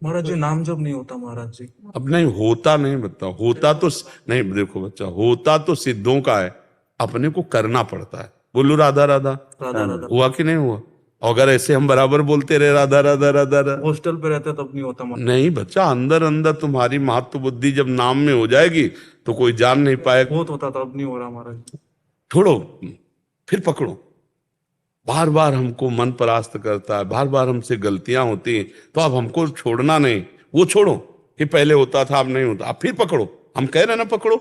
महाराज जी नाम जब नहीं होता महाराज जी। अब नहीं होता, नहीं बता होता तो नहीं, देखो बच्चा, होता तो सिद्धों का है, अपने को करना पड़ता है। बोलो राधा राधा। राधा राधा। हुआ कि नहीं हुआ? अगर ऐसे हम बराबर बोलते रहे राधा राधा राधा राधा, हॉस्टल पे रहते तब नहीं होता महाराज। नहीं बच्चा, अंदर अंदर तुम्हारी महत्व बुद्धि जब नाम में हो जाएगी तो कोई जान नहीं पाएगा। बहुत होता था, अब नहीं हो रहा महाराज। छोड़ो, फिर पकड़ो। बार बार हमको मन परास्त करता है, बार बार हमसे गलतियां होती हैं, तो अब हमको छोड़ना नहीं। वो छोड़ो कि पहले होता था अब नहीं होता, अब फिर पकड़ो। हम कह रहे ना पकड़ो,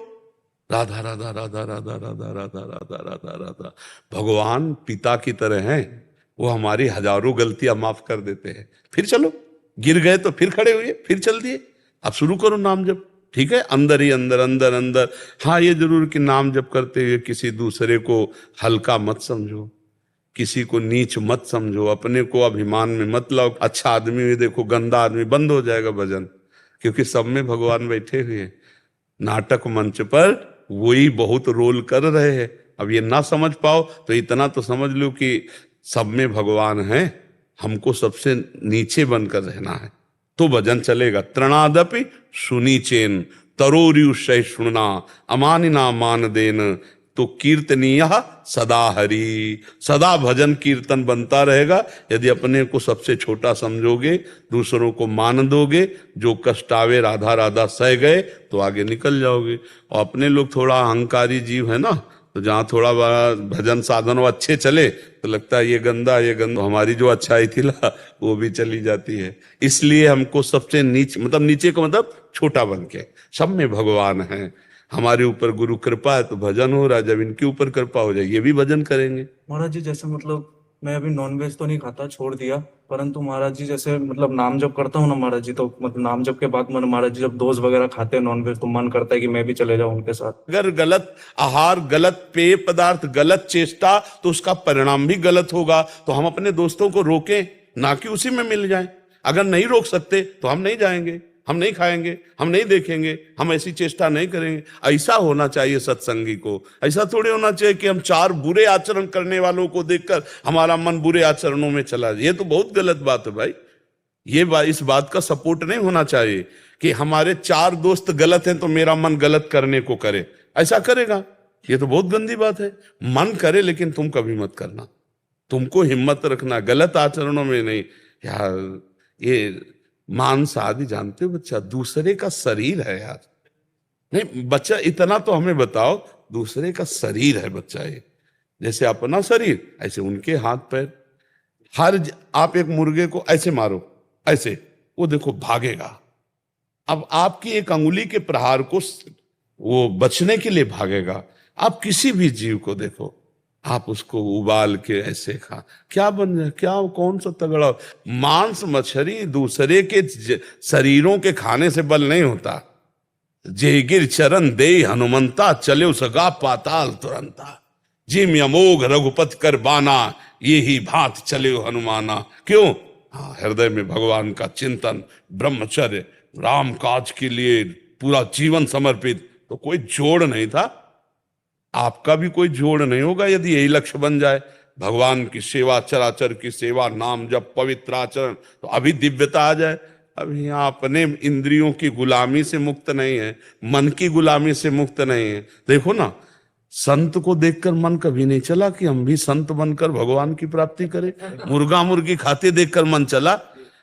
राधा राधा राधा राधा राधा राधा राधा राधा राधा। भगवान पिता की तरह हैं, वो हमारी हजारों गलतियां माफ कर देते हैं। फिर चलो, गिर गए तो फिर खड़े हुए, फिर चल दिए। अब शुरू करो नाम जप, ठीक है? अंदर ही अंदर अंदर अंदर। हाँ ये जरूर कि नाम जप करते हुए किसी दूसरे को हल्का मत समझो, किसी को नीच मत समझो, अपने को अभिमान में मत लाओ। अच्छा आदमी भी देखो, गंदा आदमी, बंद हो जाएगा भजन, क्योंकि सब में भगवान बैठे हुए हैं। नाटक मंच पर वही बहुत रोल कर रहे हैं। अब ये ना समझ पाओ तो इतना तो समझ लो कि सब में भगवान है, हमको सबसे नीचे बनकर रहना है, तो भजन चलेगा। तृणादपि सुनी चेन तरोरियु सहिष्णुना अमानिना मान देन, तो कीर्तनीय सदा हरि। सदा भजन कीर्तन बनता रहेगा यदि अपने को सबसे छोटा समझोगे, दूसरों को मान दोगे। जो कष्ट आवे राधा राधा सह गए तो आगे निकल जाओगे। और अपने लोग थोड़ा अहंकारी जीव है ना, तो जहाँ थोड़ा बड़ा भजन साधन अच्छे चले तो लगता है ये गंदा ये गंदा, हमारी जो अच्छाई थी ना वो भी चली जाती है। इसलिए हमको सबसे नीचे, मतलब नीचे को मतलब छोटा बन के, सब में भगवान है। हमारे ऊपर गुरु कृपा है तो भजन हो रहा है, जब इनके ऊपर कृपा हो जाए ये भी भजन करेंगे। महाराज जी जैसे मतलब मैं अभी नॉनवेज तो नहीं खाता, छोड़ दिया, परंतु महाराज जी जैसे मतलब नाम जप करता हूँ ना महाराज जी, तो मतलब नाम जप के बाद मन महाराज जी जब दोस्त वगैरह खाते हैं नॉनवेज तो मन करता है कि मैं भी चले जाऊं उनके साथ। अगर गलत आहार, गलत पेय पदार्थ, गलत चेष्टा, तो उसका परिणाम भी गलत होगा। तो हम अपने दोस्तों को रोकें, ना कि उसी में मिल जाएं। अगर नहीं रोक सकते तो हम नहीं जाएंगे, हम नहीं खाएंगे, हम नहीं देखेंगे, हम ऐसी चेष्टा नहीं करेंगे। ऐसा होना चाहिए सत्संगी को। ऐसा थोड़ी होना चाहिए कि हम चार बुरे आचरण करने वालों को देखकर हमारा मन बुरे आचरणों में चला जाए। ये तो बहुत गलत बात है भाई। ये इस बात का सपोर्ट नहीं होना चाहिए कि हमारे चार दोस्त गलत हैं तो मेरा मन गलत करने को करे। ऐसा करेगा, ये तो बहुत गंदी बात है। मन करे लेकिन तुम कभी मत करना। तुमको हिम्मत रखना, गलत आचरणों में नहीं। यार ये मांस आदि जानते हो बच्चा, दूसरे का शरीर है यार। नहीं बच्चा, इतना तो हमें बताओ, दूसरे का शरीर है बच्चा ये। जैसे अपना शरीर ऐसे उनके हाथ पैर। आप एक मुर्गे को ऐसे मारो, ऐसे, वो देखो भागेगा। अब आपकी एक अंगुली के प्रहार को वो बचने के लिए भागेगा। आप किसी भी जीव को देखो, आप उसको उबाल के ऐसे खा, क्या बन जाए, क्या कौन सा तगड़ा। मांस मछली दूसरे के शरीरों के खाने से बल नहीं होता। जेगिर चरण दे हनुमंता, चले सगा पाताल तुरंता। जिम अमोघ रघुपति कर बाना, ये ही भांत चले हनुमाना। क्यों? हाँ, हृदय में भगवान का चिंतन, ब्रह्मचर्य, राम काज के लिए पूरा जीवन समर्पित। तो कोई जोड़ नहीं था, आपका भी कोई जोड़ नहीं होगा यदि यही लक्ष्य बन जाए। भगवान की सेवा, चराचर की सेवा, नाम जब पवित्र आचरण, तो अभी दिव्यता आ जाए। अभी यहाँ अपने इंद्रियों की गुलामी से मुक्त नहीं है, मन की गुलामी से मुक्त नहीं है। देखो ना, संत को देखकर मन कभी नहीं चला कि हम भी संत बनकर भगवान की प्राप्ति करें। मुर्गा मुर्गी खाते देखकर मन चला।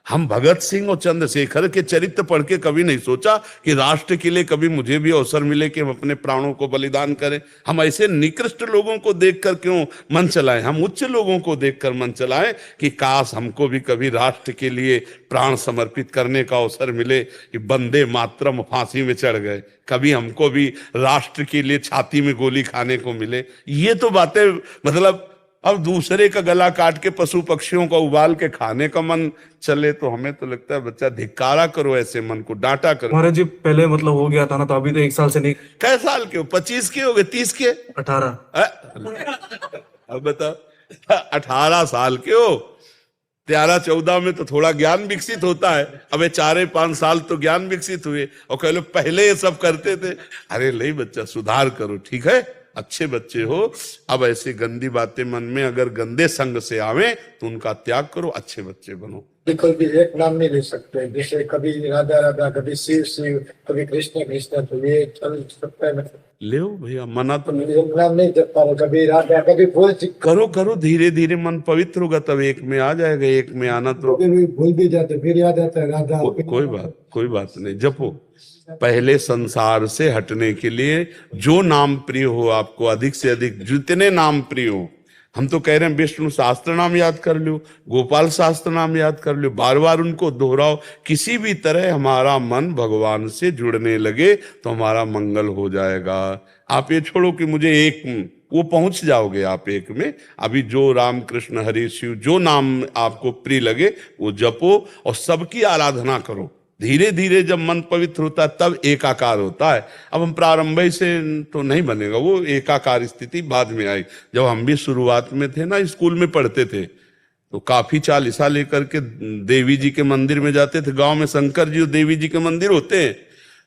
हम भगत सिंह और चंद्रशेखर के चरित्र पढ़ के कभी नहीं सोचा कि राष्ट्र के लिए कभी मुझे भी अवसर मिले कि हम अपने प्राणों को बलिदान करें। हम ऐसे निकृष्ट लोगों को देखकर क्यों मन चलाएं, हम उच्च लोगों को देखकर मन चलाएं कि काश हमको भी कभी राष्ट्र के लिए प्राण समर्पित करने का अवसर मिले। कि वंदे मातरम फांसी में चढ़ गए, कभी हमको भी राष्ट्र के लिए छाती में गोली खाने को मिले। ये तो बातें, मतलब अब दूसरे का गला काट के पशु पक्षियों का उबाल के खाने का मन चले तो हमें तो लगता है बच्चा धिक्कारा करो, ऐसे मन को डांटा करो। महाराज जी पहले मतलब हो गया था ना, तो अभी तो 1 साल से नहीं। कै साल के हो? 25 के हो गए? 30 के? 18। अब बताओ, 18 साल के हो। 13-14 में तो थोड़ा ज्ञान विकसित होता है। अब 4-5 साल तो ज्ञान विकसित हुए और कह लो पहले ये सब करते थे। अरे नहीं बच्चा, सुधार करो, ठीक है? अच्छे बच्चे हो। अब ऐसी गंदी बातें मन में अगर गंदे संग से आवे तो उनका त्याग करो, अच्छे बच्चे बनो। कोई भी एक नाम नहीं ले सकते, जैसे कभी राधा राधा, कभी शिव शिव, कभी कृष्ण कृष्ण, तो ये चल सकता है ना? ले भैया, मना तो एक नाम नहीं जप पा रहे, कभी राधा कभी भूल करो करो, धीरे धीरे मन पवित्र होगा तब एक में आ जाएगा। एक में आना तो कभी भूल भी जाते, फिर याद आता है राधा। कोई बात नहीं, जपो। पहले संसार से हटने के लिए जो नाम प्रिय हो आपको, अधिक से अधिक जितने नाम प्रिय हो। हम तो कह रहे हैं विष्णु सहस्त्र नाम याद कर लो, गोपाल सहस्त्र नाम याद कर लो, बार बार उनको दोहराओ। किसी भी तरह हमारा मन भगवान से जुड़ने लगे तो हमारा मंगल हो जाएगा। आप ये छोड़ो कि मुझे एक, वो पहुंच जाओगे आप एक में। अभी जो राम कृष्ण हरि शिव जो नाम आपको प्रिय लगे वो जपो और सबकी आराधना करो। धीरे धीरे जब मन पवित्र होता है तब एकाकार होता है। अब हम प्रारंभ से तो नहीं बनेगा, वो एकाकार स्थिति बाद में आई। जब हम भी शुरुआत में थे ना, स्कूल में पढ़ते थे, तो काफी चालीसा लेकर के देवी जी के मंदिर में जाते थे। गांव में शंकर जी और देवी जी के मंदिर होते हैं,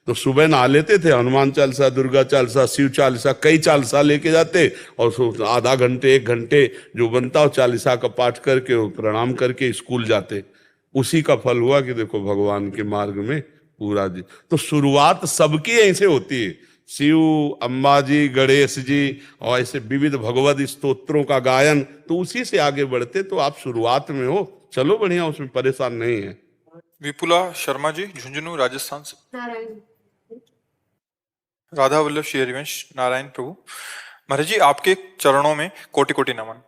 तो सुबह नहा लेते थे, हनुमान चालीसा, दुर्गा चालीसा, शिव चालीसा, कई चालीसा लेके जाते और आधा घंटे एक घंटे जो बनता हो चालीसा का पाठ करके प्रणाम करके स्कूल जाते। उसी का फल हुआ कि देखो भगवान के मार्ग में पूरा जी। तो शुरुआत सबकी ऐसे होती है, शिव, अम्बा जी, गणेश जी और ऐसे विविध भगवत स्तोत्रों का गायन, तो उसी से आगे बढ़ते। तो आप शुरुआत में हो, चलो बढ़िया, उसमें परेशान नहीं है। विपुला शर्मा जी, झुंझुनू राजस्थान से। नारायण। राधा वल्लभ श्री हरिवंश, नारायण प्रभु। महाराज जी, आपके चरणों में कोटि कोटि नमन।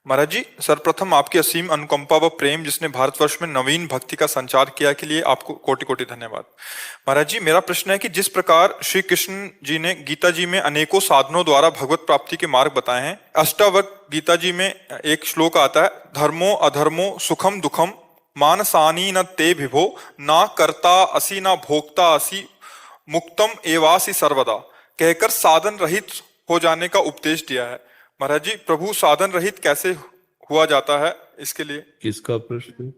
महाराज जी, सर्वप्रथम आपकी असीम अनुकंपा व प्रेम जिसने भारतवर्ष में नवीन भक्ति का संचार किया के लिए आपको कोटि कोटि धन्यवाद। महाराज जी, मेरा प्रश्न है कि जिस प्रकार श्री कृष्ण जी ने गीता जी में अनेकों साधनों द्वारा भगवत प्राप्ति के मार्ग बताए हैं, अष्टावक्र गीता जी में एक श्लोक आता है, धर्मो अधर्मो सुखम दुखम मानसानी न ते विभो, ना करता असी ना भोक्ता असी मुक्तम एवासी सर्वदा, कहकर साधन रहित हो जाने का उपदेश दिया है। महाराज जी, प्रभु साधन रहित कैसे हुआ जाता है, इसके लिए। किसका प्रश्न?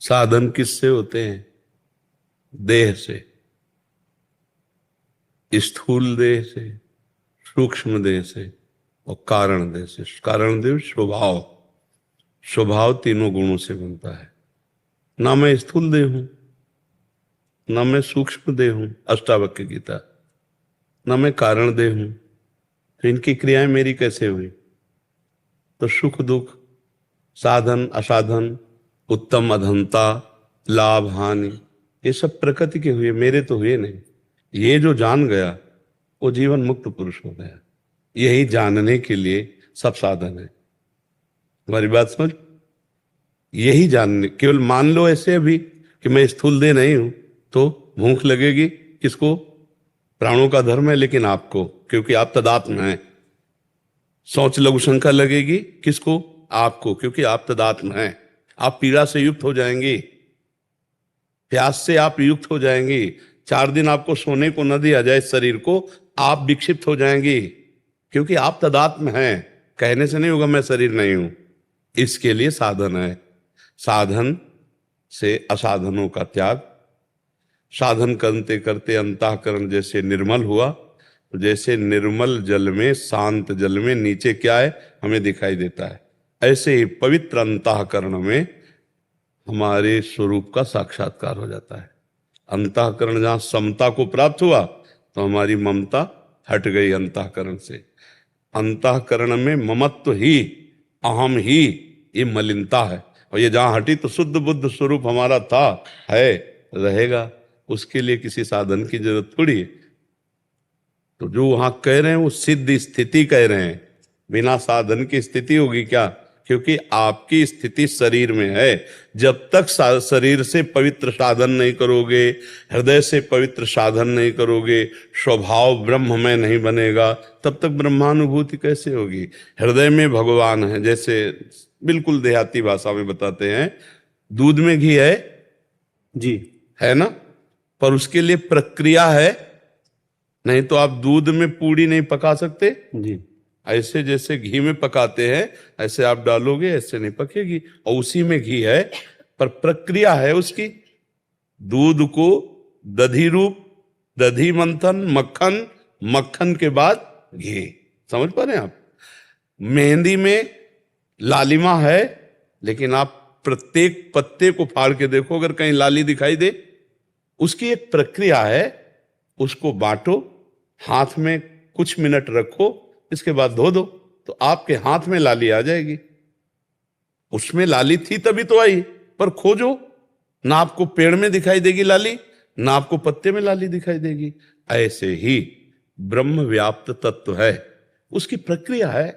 साधन किससे होते हैं? देह से, स्थूल देह से, सूक्ष्म देह से और कारण देह से। कारण देह स्वभाव, स्वभाव तीनों गुणों से बनता है। ना मैं स्थूल देह हूं, ना मैं सूक्ष्म देह हूं, अष्टावक्र गीता, ना मैं कारण देह हूं, तो इनकी क्रियाएं मेरी कैसे हुई? तो सुख दुख, साधन असाधन, उत्तम अधमता, लाभ हानि, ये सब प्रकृति के हुए, मेरे तो हुए नहीं। ये जो जान गया वो जीवन मुक्त पुरुष हो गया। यही जानने के लिए सब साधन है। हमारी बात समझ? यही जानने, केवल मान लो ऐसे अभी कि मैं स्थूल देह नहीं हूं, तो भूख लगेगी किसको? प्राणों का धर्म है, लेकिन आपको, क्योंकि आप तदात्म हैं। शौच लघु शंका लगेगी किसको? आपको, क्योंकि आप तदात्म हैं। आप पीड़ा से युक्त हो जाएंगे, प्यास से आप युक्त हो जाएंगे। 4 दिन आपको सोने को न दिया जाए शरीर को, आप विक्षिप्त हो जाएंगे, क्योंकि आप तदात्म हैं। कहने से नहीं होगा मैं शरीर नहीं हूं। इसके लिए साधन है। साधन से असाधनों का त्याग। साधन करते करते अंतःकरण जैसे निर्मल हुआ, तो जैसे निर्मल जल में, शांत जल में नीचे क्या है हमें दिखाई देता है, ऐसे ही पवित्र अंतःकरण में हमारे स्वरूप का साक्षात्कार हो जाता है। अंतःकरण जहां समता को प्राप्त हुआ तो हमारी ममता हट गई अंतःकरण से। अंतःकरण में ममत्व ही, अहम ही, ये मलिनता है। और ये जहां हटी तो शुद्ध बुद्ध स्वरूप हमारा था, है, रहेगा। उसके लिए किसी साधन की जरूरत थोड़ी है। तो जो वहां कह रहे हैं वो सिद्ध स्थिति कह रहे हैं। बिना साधन की स्थिति होगी क्या? क्योंकि आपकी स्थिति शरीर में है। जब तक शरीर से पवित्र साधन नहीं करोगे, हृदय से पवित्र साधन नहीं करोगे, स्वभाव ब्रह्म में नहीं बनेगा, तब तक ब्रह्मानुभूति कैसे होगी? हृदय में भगवान है। जैसे बिल्कुल देहाती भाषा में बताते हैं, दूध में घी है जी, है ना, पर उसके लिए प्रक्रिया है। नहीं तो आप दूध में पूड़ी नहीं पका सकते जी, ऐसे जैसे घी में पकाते हैं, ऐसे आप डालोगे, ऐसे नहीं पकेगी। और उसी में घी है, पर प्रक्रिया है उसकी। दूध को दधी रूप, दधी मंथन, मक्खन, मक्खन के बाद घी। समझ पा रहे हैं आप? मेहंदी में लालिमा है, लेकिन आप प्रत्येक पत्ते को फाड़ के देखो, अगर कहीं लाली दिखाई दे, उसकी एक प्रक्रिया है। उसको बांटो, हाथ में कुछ मिनट रखो, इसके बाद धो दो, तो आपके हाथ में लाली आ जाएगी। उसमें लाली थी तभी तो आई, पर खोजो, ना आपको पेड़ में दिखाई देगी लाली, ना आपको पत्ते में लाली दिखाई देगी। ऐसे ही ब्रह्म व्याप्त तत्व है, उसकी प्रक्रिया है।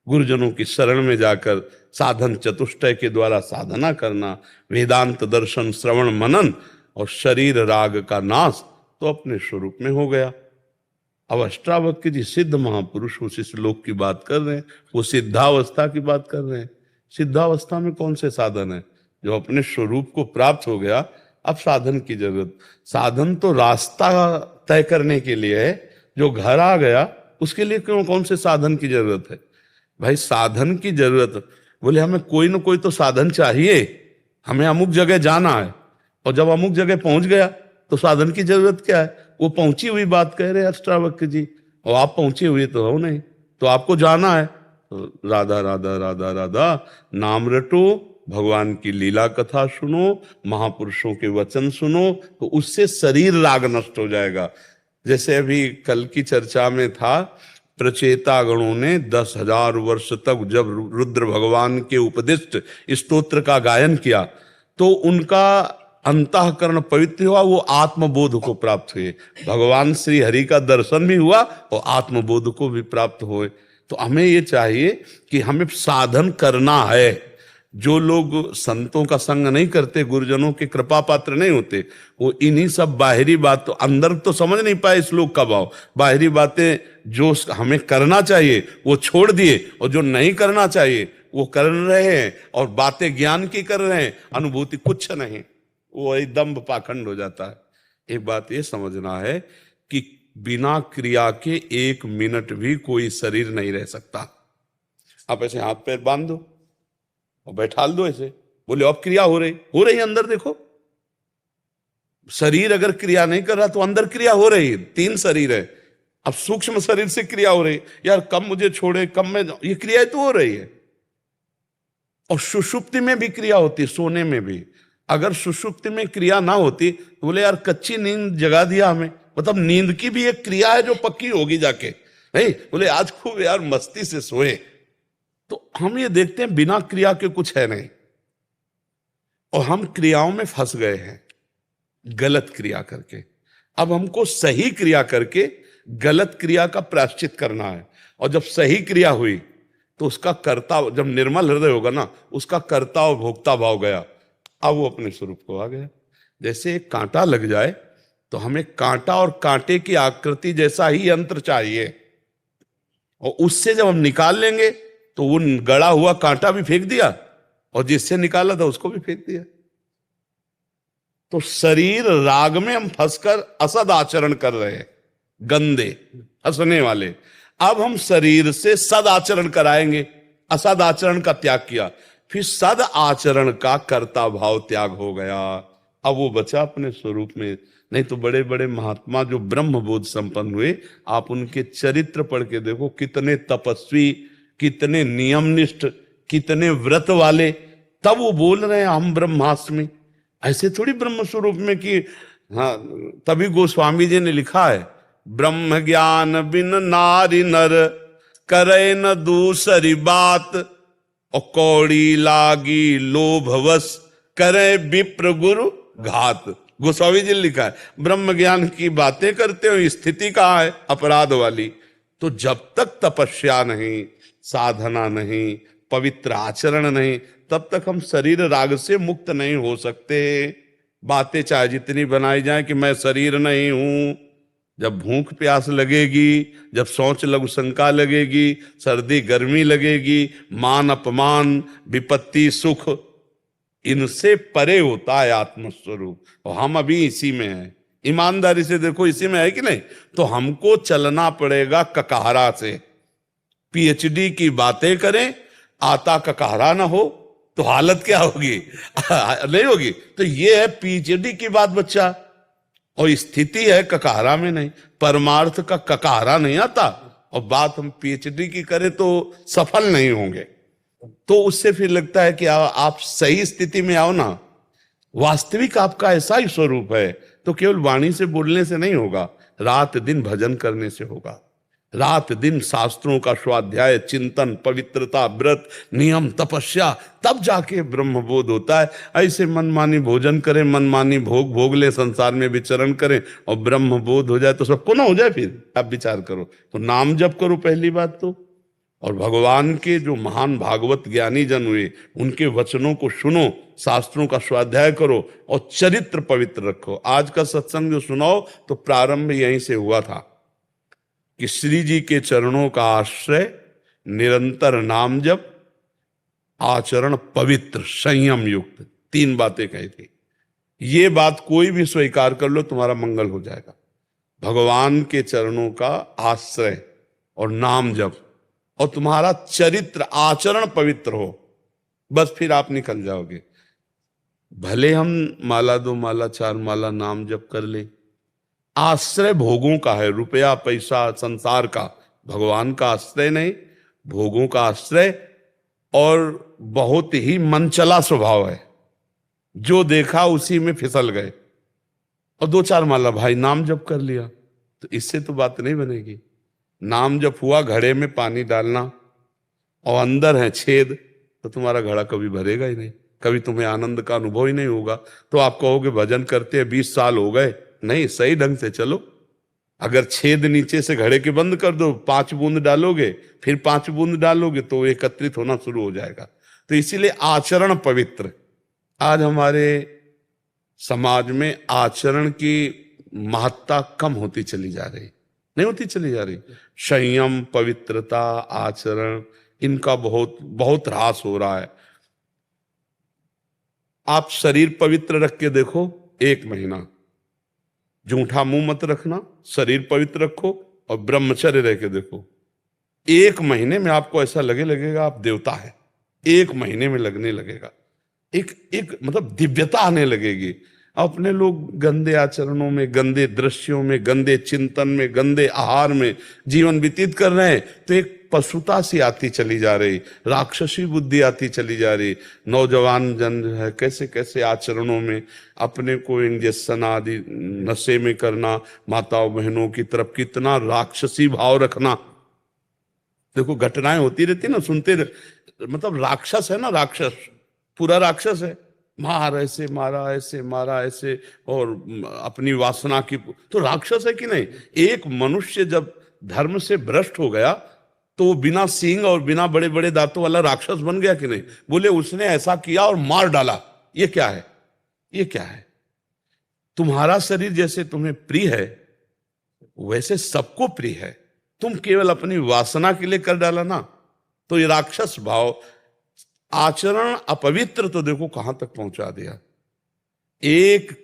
गुरुजनों की शरण में जाकर साधन चतुष्टय के द्वारा साधना करना, वेदांत दर्शन श्रवण मनन और शरीर राग का नाश, तो अपने स्वरूप में हो गया। अब अष्टावक्र जी सिद्ध महापुरुष उस श्लोक की बात कर रहे हैं, वो सिद्धावस्था की बात कर रहे हैं। सिद्धावस्था में कौन से साधन है? जो अपने स्वरूप को प्राप्त हो गया, अब साधन की जरूरत। साधन तो रास्ता तय करने के लिए है, जो घर आ गया उसके लिए क्यों, कौन से साधन की जरूरत है? भाई साधन की जरूरत, बोले हमें कोई ना कोई तो साधन चाहिए, हमें अमुक जगह जाना है, और जब अमुक जगह पहुंच गया तो साधन की जरूरत क्या है? वो पहुंची हुई बात कह रहे अष्टावक्र जी, और आप पहुंचे हुए तो हो नहीं, तो आपको जाना है तो राधा राधा राधा राधा नाम रटो, भगवान की लीला कथा सुनो, महापुरुषों के वचन सुनो, तो उससे शरीर राग नष्ट हो जाएगा। जैसे अभी कल की चर्चा में था, प्रचेता गणों ने 10,000 वर्ष तक जब रुद्र भगवान के उपदिष्ट स्तोत्र का गायन किया, तो उनका अंतःकरण पवित्र हुआ, वो आत्मबोध को प्राप्त हुए। भगवान श्री हरि का दर्शन भी हुआ और आत्मबोध को भी प्राप्त हुए। तो हमें ये चाहिए कि हमें साधन करना है। जो लोग संतों का संग नहीं करते, गुरुजनों के कृपा पात्र नहीं होते, वो इन्हीं सब बाहरी बात, तो अंदर तो समझ नहीं पाए श्लोक का भाव। बाहरी बातें जो हमें करना चाहिए वो छोड़ दिए, और जो नहीं करना चाहिए वो कर रहे हैं, और बातें ज्ञान की कर रहे हैं, अनुभूति कुछ नहीं, वो एकदम पाखंड हो जाता है। एक बात ये समझना है कि बिना क्रिया के 1 मिनट भी कोई शरीर नहीं रह सकता। आप ऐसे हाथ पैर बांध दो और बैठाल दो ऐसे, बोले अब क्रिया हो रही अंदर देखो। शरीर अगर क्रिया नहीं कर रहा तो अंदर क्रिया हो रही है। 3 शरीर है, अब सूक्ष्म शरीर से क्रिया हो रही, यार कब मुझे छोड़े, कब मैं, ये क्रिया तो हो रही है। और सुषुप्ति में भी क्रिया होती, सोने में भी। अगर सुषुप्ति में क्रिया ना होती तो बोले यार कच्ची नींद जगा दिया हमें, मतलब नींद की भी एक क्रिया है जो पक्की होगी जाके, नहीं बोले आज खूब यार मस्ती से सोए। तो हम ये देखते हैं बिना क्रिया के कुछ है नहीं, और हम क्रियाओं में फंस गए हैं गलत क्रिया करके। अब हमको सही क्रिया करके गलत क्रिया का प्रायश्चित करना है, और जब सही क्रिया हुई तो उसका कर्ता, जब निर्मल हृदय होगा ना, उसका कर्ता और भोक्ता भाव गया, अब वो अपने स्वरूप को आ गया। जैसे एक कांटा लग जाए तो हमें कांटा और कांटे की आकृति जैसा ही यंत्र चाहिए, और उससे जब हम निकाल लेंगे तो वो गड़ा हुआ कांटा भी फेंक दिया, और जिससे निकाला था उसको भी फेंक दिया। तो शरीर राग में हम फंसकर असद आचरण कर रहे हैं, गंदे हंसने वाले। अब हम शरीर से सद आचरण कराएंगे, असद आचरण का त्याग किया, फिर सद आचरण का कर्ता भाव त्याग हो गया, अब वो बचा अपने स्वरूप में। नहीं तो बड़े बड़े महात्मा जो ब्रह्म बोध संपन्न हुए, आप उनके चरित्र पढ़ के देखो, कितने तपस्वी, कितने नियमनिष्ठ, कितने व्रत वाले, तब वो बोल रहे हैं हम ब्रह्मास्मि। ऐसे थोड़ी ब्रह्म स्वरूप में कि हाँ, तभी गोस्वामी जी ने लिखा है, ब्रह्म ज्ञान बिन नारी नर करे न दूसरी बात, और कौड़ी लागी लोभवश करे विप्र गुरु घात। गोस्वामी जी ने लिखा है ब्रह्म ज्ञान की बातें करते हो, स्थिति कहाँ है? अपराध वाली। तो जब तक तपस्या नहीं, साधना नहीं, पवित्र आचरण नहीं, तब तक हम शरीर राग से मुक्त नहीं हो सकते। बातें चाहे जितनी बनाई जाए कि मैं शरीर नहीं हूं, जब भूख प्यास लगेगी, जब सोच लघु शंका लगेगी, सर्दी गर्मी लगेगी, मान अपमान, विपत्ति सुख, इनसे परे होता है आत्मस्वरूप, और हम अभी इसी में हैं। ईमानदारी से देखो, इसी में है कि नहीं? तो हमको चलना पड़ेगा ककहरा से। पीएचडी की बातें करें, आता ककहरा ना हो तो हालत क्या होगी? नहीं होगी। तो ये है पीएचडी की बात बच्चा, और स्थिति है ककहरा में नहीं। परमार्थ का ककहरा नहीं आता, और बात हम पीएचडी की करें तो सफल नहीं होंगे। तो उससे फिर लगता है कि आप सही स्थिति में आओ ना। वास्तविक आपका ऐसा ही स्वरूप है तो केवल वाणी से बोलने से नहीं होगा, रात दिन भजन करने से होगा, रात दिन शास्त्रों का स्वाध्याय, चिंतन, पवित्रता, व्रत, नियम, तपस्या, तब जाके ब्रह्मबोध होता है। ऐसे मनमानी भोजन करें, मनमानी भोग भोग ले, संसार में विचरण करें और ब्रह्मबोध हो जाए तो सबको ना हो जाए। फिर आप विचार करो तो नाम जप करो पहली बात तो, और भगवान के जो महान भागवत ज्ञानी जन हुए उनके वचनों को सुनो, शास्त्रों का स्वाध्याय करो और चरित्र पवित्र रखो। आज का सत्संग जो सुनाओ तो प्रारंभ यहीं से हुआ था कि श्री जी के चरणों का आश्रय, निरंतर नाम जप, आचरण पवित्र, संयम युक्त, 3 बातें कही थी। ये बात कोई भी स्वीकार कर लो तुम्हारा मंगल हो जाएगा। भगवान के चरणों का आश्रय और नाम जप और तुम्हारा चरित्र आचरण पवित्र हो, बस फिर आप निकल जाओगे। भले हम माला 2 माला 4 माला नाम जप कर ले, आश्रय भोगों का है, रुपया पैसा संसार का, भगवान का आश्रय नहीं, भोगों का आश्रय, और बहुत ही मनचला स्वभाव है, जो देखा उसी में फिसल गए। और 2-4 माला भाई नाम जप कर लिया तो इससे तो बात नहीं बनेगी। नाम जप हुआ घड़े में पानी डालना और अंदर है छेद, तो तुम्हारा घड़ा कभी भरेगा ही नहीं, कभी तुम्हें आनंद का अनुभव ही नहीं होगा। तो आप कहोगे भजन करते हैं 20 साल हो गए, नहीं, सही ढंग से चलो। अगर छेद नीचे से घड़े के बंद कर दो, 5 बूंद डालोगे, फिर 5 बूंद डालोगे तो एकत्रित होना शुरू हो जाएगा। तो इसीलिए आचरण पवित्र। आज हमारे समाज में आचरण की महत्ता कम होती चली जा रही, नहीं होती चली जा रही। संयम, पवित्रता, आचरण, इनका बहुत बहुत ह्रास हो रहा है। आप शरीर पवित्र रख के देखो, 1 महीना जूठा मुंह मत रखना, शरीर पवित्र रखो और ब्रह्मचर्य रह के देखो, 1 महीने में आपको ऐसा लगेगा आप देवता है। 1 महीने में लगने लगेगा, एक मतलब दिव्यता आने लगेगी। अपने लोग गंदे आचरणों में, गंदे दृश्यों में, गंदे चिंतन में, गंदे आहार में जीवन व्यतीत कर रहे हैं, तो एक पशुता सी आती चली जा रही, राक्षसी बुद्धि आती चली जा रही। नौजवान जन जो है कैसे कैसे आचरणों में अपने को इंजेक्शन आदि नशे में करना, माताओं बहनों की तरफ कितना राक्षसी भाव रखना। देखो घटनाएं होती रहती ना, सुनते मतलब राक्षस है ना, राक्षस पूरा राक्षस है, मार ऐसे मारा, ऐसे मारा, ऐसे, और अपनी वासना की, तो राक्षस है कि नहीं। एक मनुष्य जब धर्म से भ्रष्ट हो गया तो वो बिना सींग और बिना बड़े बड़े दांतों वाला राक्षस बन गया कि नहीं। बोले उसने ऐसा किया और मार डाला, ये क्या है, ये क्या है। तुम्हारा शरीर जैसे तुम्हें प्रिय है वैसे सबको प्रिय है, तुम केवल अपनी वासना के लिए कर डाला ना, तो ये राक्षस भाव। आचरण अपवित्र तो देखो कहां तक पहुंचा दिया। एक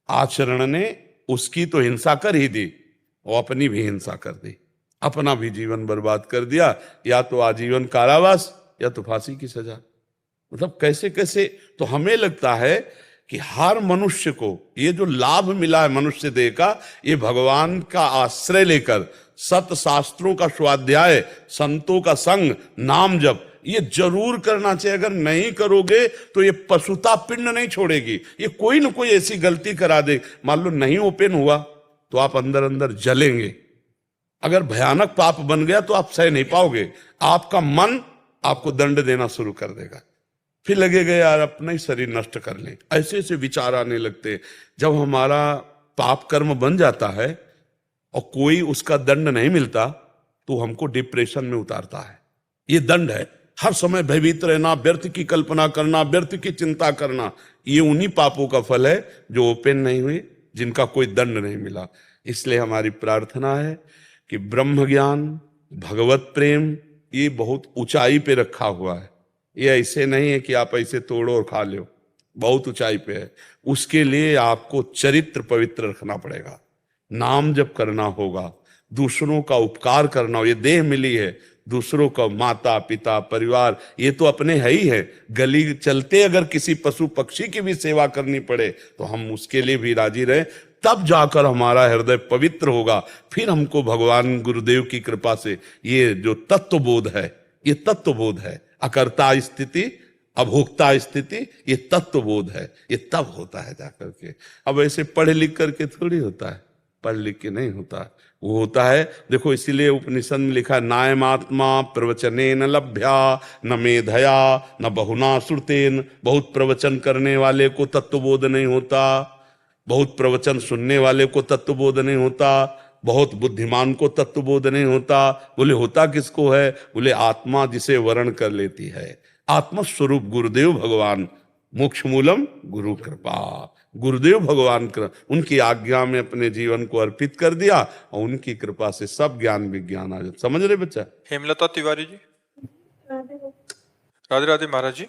आचरण ने उसकी तो हिंसा कर ही दी और अपनी भी हिंसा कर दी, अपना भी जीवन बर्बाद कर दिया, या तो आजीवन कारावास या तो फांसी की सजा। मतलब कैसे कैसे। तो हमें लगता है कि हर मनुष्य को ये जो लाभ मिला है मनुष्य देह का, ये भगवान का आश्रय लेकर सत शास्त्रों का स्वाध्याय, संतों का संग, नाम जप, ये जरूर करना चाहिए। अगर नहीं करोगे तो ये पशुता पिंड नहीं छोड़ेगी, ये कोई ना कोई ऐसी गलती करा दे। मान लो नहीं ओपन हुआ तो आप अंदर अंदर जलेंगे। अगर भयानक पाप बन गया तो आप सह नहीं पाओगे, आपका मन आपको दंड देना शुरू कर देगा। फिर लगेगा यार अपना ही शरीर नष्ट कर लें, ऐसे ऐसे विचार आने लगते। जब हमारा पाप कर्म बन जाता है और कोई उसका दंड नहीं मिलता तो हमको डिप्रेशन में उतारता है। ये दंड है, हर समय भयभीत रहना, व्यर्थ की कल्पना करना, व्यर्थ की चिंता करना, ये उन्हीं पापों का फल है जो ओपन नहीं हुए, जिनका कोई दंड नहीं मिला। इसलिए हमारी प्रार्थना है कि ब्रह्म ज्ञान, भगवत प्रेम, ये बहुत ऊंचाई पे रखा हुआ है। ये ऐसे नहीं है कि आप ऐसे तोड़ो और खा लो, बहुत ऊंचाई पे है। उसके लिए आपको चरित्र पवित्र रखना पड़ेगा, नाम जप करना होगा, दूसरों का उपकार करना हो। ये देह मिली है, दूसरों का माता पिता परिवार ये तो अपने है ही है। गली चलते अगर किसी पशु पक्षी की भी सेवा करनी पड़े तो हम उसके लिए भी राजी रहे, तब जाकर हमारा हृदय पवित्र होगा। फिर हमको भगवान गुरुदेव की कृपा से ये जो तत्वबोध है, ये तत्वबोध है। अकर्ता स्थिति, अभोक्ता स्थिति, ये तत्वबोध है। ये तब होता है जाकर के। अब ऐसे पढ़ लिख करके थोड़ी होता है, पढ़ लिख के नहीं होता। वो होता है, देखो इसीलिए उपनिषद में लिखा है, नायमात्मा प्रवचनेन लभ्या न मेधया न बहुना श्रुतेन। बहुत प्रवचन करने वाले को तत्वबोध नहीं होता, बहुत प्रवचन सुनने वाले को तत्वबोध नहीं होता, बहुत बुद्धिमान को तत्वबोध नहीं होता। बोले होता किसको है? बोले आत्मा जिसे वर्ण कर लेती है। आत्मस्वरूप गुरुदेव भगवान, मोक्ष मूलम गुरु कृपा। गुरुदेव भगवान उनकी आज्ञा में अपने जीवन को अर्पित कर दिया और उनकी कृपा से सब ज्ञान विज्ञान आ जाता। समझ रहे बच्चा? हेमलता तिवारी जी। राधे राधे महाराज जी।